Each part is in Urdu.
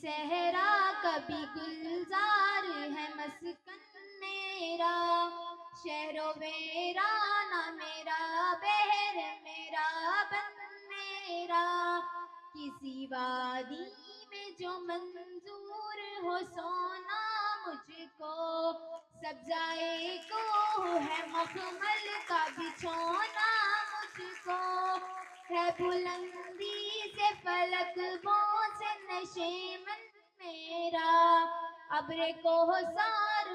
صحرا کبھی گلزار ہے مسکن میرا، شہر و ویرانہ میرا، بحر میرا بن میرا، کسی وادی میں جو منظور ہو سونا مجھ کو، سبزائے کو ہے مخمل کا بچھونا مجھ کو، ہے بلندی سے فلک سے نشیمن میرا، ابر کوثر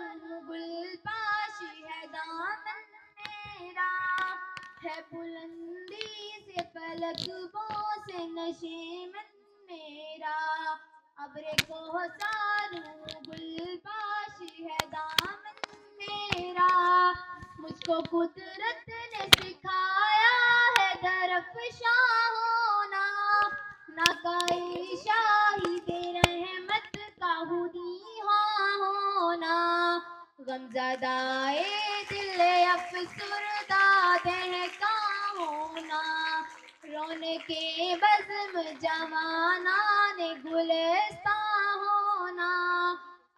گل پاشی ہے دامن میرا، ہے بلندی سے فلک سے نشیمن میرا، ابر کوثر گل پاشی ہے دامن میرا، مجھ کو قدرت نے سکھایا ہے درفشاں ہونا، ناکائی شاہد رحمت کا ہودیہاں ہونا، غمزدہ دل افسردہ دہقاں ہونا، رونق بزم جوانان گلستاں ہونا،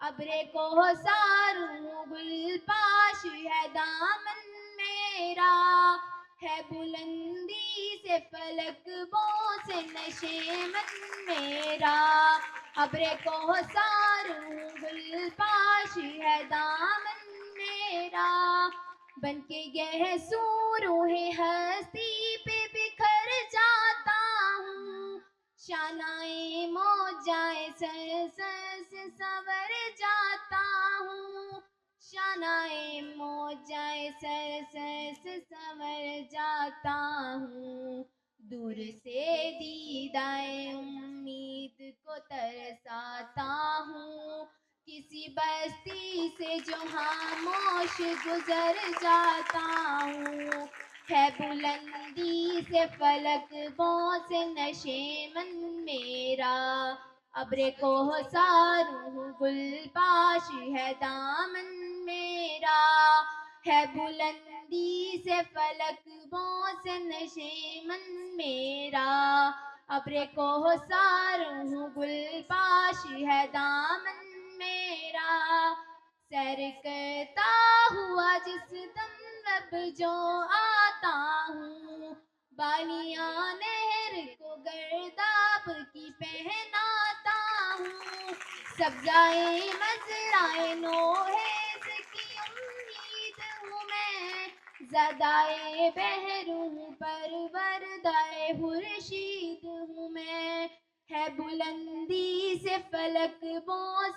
ابر کوثر گل پاشی ہے دامن میرا، ہے بلندی سے فلک سے نشیمن میرا، ابر کوثر گل پاشی ہے دامن میرا، بن کے گہسو روح ہستی پہ بکھر جاتا ہوں، شانائے موجائے سر سر سے سنور جاتا ہوں، شانائے موجائے سر سر سے سنور جاتا ہوں، دور سے دیدائے امید کو ترساتا ہوں، کسی بستی سے جو خاموش گزر جاتا ہوں، ہے بلندی سے فلک سے نشیمن میرا، ابر کوثر گل پاشی ہے دامن میرا، ہے بلندی سے فلک سے نشیمن میرا، ابر کوثر گل پاشی ہے دامن میرا، سیر کرتا ہوا جس دم رب جو آتا ہوں، بالیاں نہر کو گرداب کی پہناتا ہوں، سبزائے مزرائے نوحیز کی امید ہوں میں، زدائے بحر ہوں پروردۂ خورشید ہوں میں، ہے بلندی سے فلک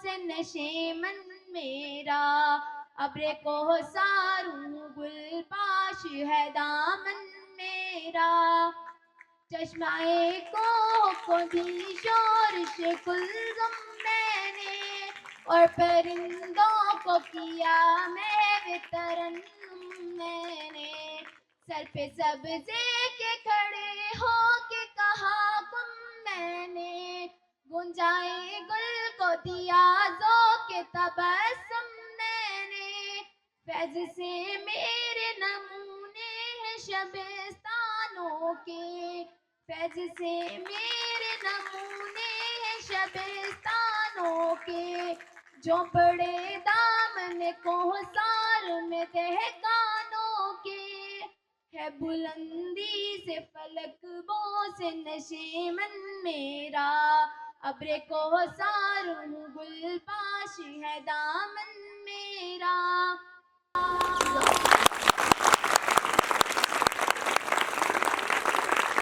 سے نشیمن میرا، ابر کوثر گل پاشی ہے دامن میرا، چشمہ کو دی شورش کلزم میں نے، اور پرندوں کو کیا محو ترنم میں نے، سر پہ سبزے کے کھڑے ہو کے کہا کم میں نے، گنجائے گل کو دیا ذوق تبسم میں نے، فیض سے میرے نمونے ہیں شبستانوں کے، فیض سے میرے نمونے ہیں شبستانوں کے، جو پڑے دامن کوثر میں دہقانوں کے، ہے بلندی سے فلک سے نشیمن میرا، ابر کوثر گل پاشی ہے دامن